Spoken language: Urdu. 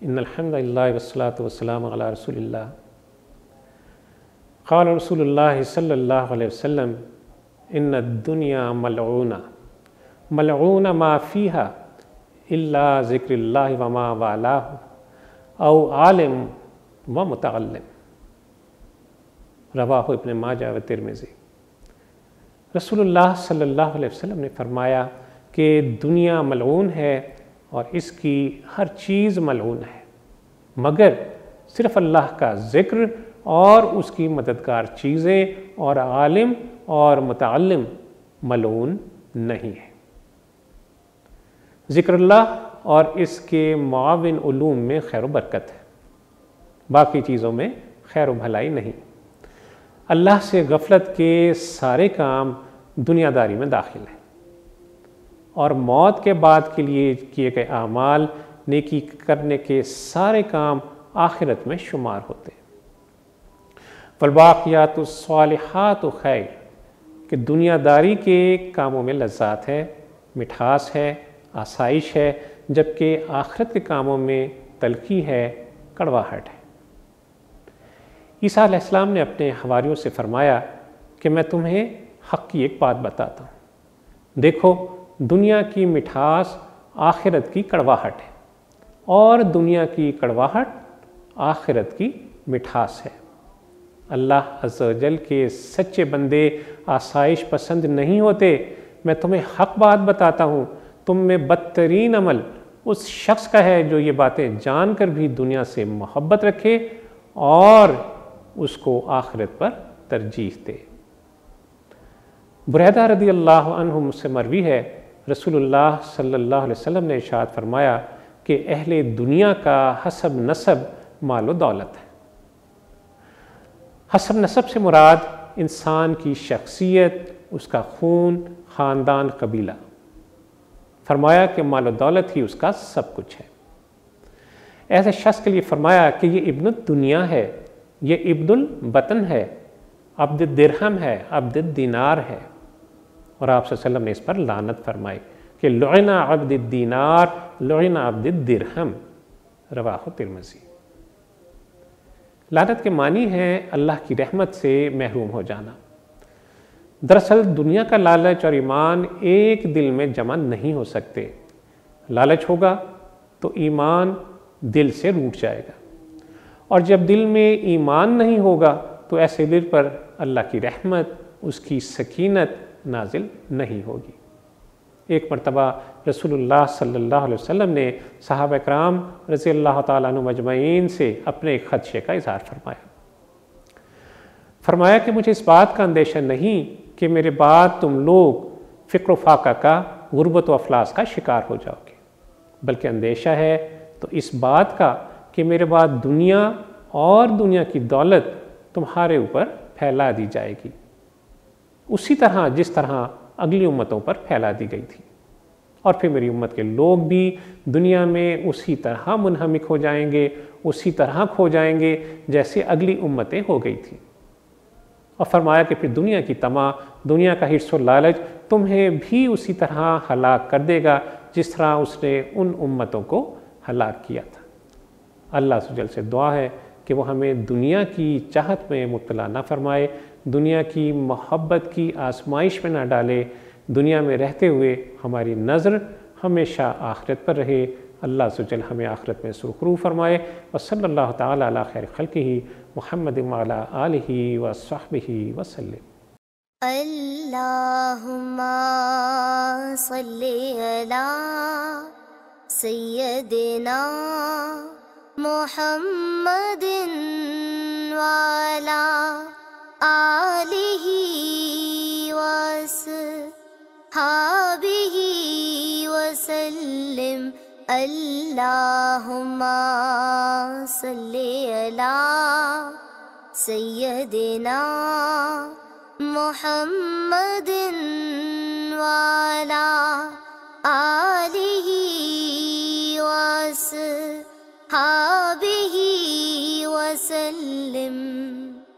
ان الحمد للہ والصلاۃ والسلام علی رسول اللہ۔ قال رسول اللہ صلی اللہ علیہ وسلم ان الدنیا ملعونہ ملعون ما فیہا الا ذکر اللہ وما والاہ او عالم و متعلم، رواہ ابن ماجہ و ترمذی۔ رسول اللہ صلی اللہ علیہ وسلم نے فرمایا کہ دنیا ملعون ہے اور اس کی ہر چیز ملعون ہے مگر صرف اللہ کا ذکر اور اس کی مددگار چیزیں اور عالم اور متعلم ملعون نہیں ہے۔ ذکر اللہ اور اس کے معاون علوم میں خیر و برکت ہے، باقی چیزوں میں خیر و بھلائی نہیں۔ اللہ سے غفلت کے سارے کام دنیا داری میں داخل ہیں اور موت کے بعد کے لیے کیے گئے اعمال نیکی کرنے کے سارے کام آخرت میں شمار ہوتے ہیں۔ والباقیات الصالحات خیر، کہ دنیا داری کے کاموں میں لذات ہے، مٹھاس ہے، آسائش ہے، جبکہ آخرت کے کاموں میں تلخی ہے، کڑواہٹ ہے۔ عیسیٰ علیہ السلام نے اپنے حواریوں سے فرمایا کہ میں تمہیں حق کی ایک بات بتاتا ہوں، دیکھو دنیا کی مٹھاس آخرت کی کڑواہٹ ہے اور دنیا کی کڑواہٹ آخرت کی مٹھاس ہے۔ اللہ عز و جل کے سچے بندے آسائش پسند نہیں ہوتے۔ میں تمہیں حق بات بتاتا ہوں، تم میں بدترین عمل اس شخص کا ہے جو یہ باتیں جان کر بھی دنیا سے محبت رکھے اور اس کو آخرت پر ترجیح دے۔ بریدہ رضی اللہ عنہ سے مروی ہے، رسول اللہ صلی اللہ علیہ وسلم نے ارشاد فرمایا کہ اہل دنیا کا حسب نسب مال و دولت ہے۔ حسب نسب سے مراد انسان کی شخصیت، اس کا خون، خاندان، قبیلہ۔ فرمایا کہ مال و دولت ہی اس کا سب کچھ ہے۔ ایسے شخص کے لیے فرمایا کہ یہ ابن الدنیا ہے، یہ ابن البطن ہے، عبد الدرہم ہے، عبد الدینار ہے۔ اور آپ صلی اللہ علیہ وسلم نے اس پر لعنت فرمائی کہ لعن عبد الدینار لعن عبد الدرہم، رواہ ترمذی۔ لعنت کے معنی ہے اللہ کی رحمت سے محروم ہو جانا۔ دراصل دنیا کا لالچ اور ایمان ایک دل میں جمع نہیں ہو سکتے۔ لالچ ہوگا تو ایمان دل سے روٹ جائے گا، اور جب دل میں ایمان نہیں ہوگا تو ایسے دل پر اللہ کی رحمت، اس کی سکینت نازل نہیں ہوگی۔ ایک مرتبہ رسول اللہ صلی اللہ علیہ وسلم نے صحابہ کرام رضی اللہ تعالیٰ عنہ مجمعین سے اپنے ایک خدشے کا اظہار فرمایا کہ مجھے اس بات کا اندیشہ نہیں کہ میرے بعد تم لوگ فقر و فاقہ کا، غربت و افلاس کا شکار ہو جاؤ گے، بلکہ اندیشہ ہے تو اس بات کا کہ میرے بعد دنیا اور دنیا کی دولت تمہارے اوپر پھیلا دی جائے گی، اسی طرح جس طرح اگلی امتوں پر پھیلا دی گئی تھی، اور پھر میری امت کے لوگ بھی دنیا میں اسی طرح منہمک ہو جائیں گے، اسی طرح کھو جائیں گے جیسے اگلی امتیں ہو گئی تھیں۔ اور فرمایا کہ پھر دنیا کی طمع، دنیا کا حرص و لالچ تمہیں بھی اسی طرح ہلاک کر دے گا جس طرح اس نے ان امتوں کو ہلاک کیا تھا۔ اللہ سے جل سے دعا ہے کہ وہ ہمیں دنیا کی چاہت میں مبتلا نہ فرمائے، دنیا کی محبت کی آزمائش میں نہ ڈالے، دنیا میں رہتے ہوئے ہماری نظر ہمیشہ آخرت پر رہے۔ اللہ عز و جل ہمیں آخرت میں سرخرو فرمائے۔ وصلی اللہ تعالیٰ علی خیر خلقہ محمد وعلی آلہ وصحبہ وسلم۔ اللہم صلی علی سیدنا محمد وعلی آلہ وصحبہ وسلم۔ اللہم صلی علی سیدنا محمد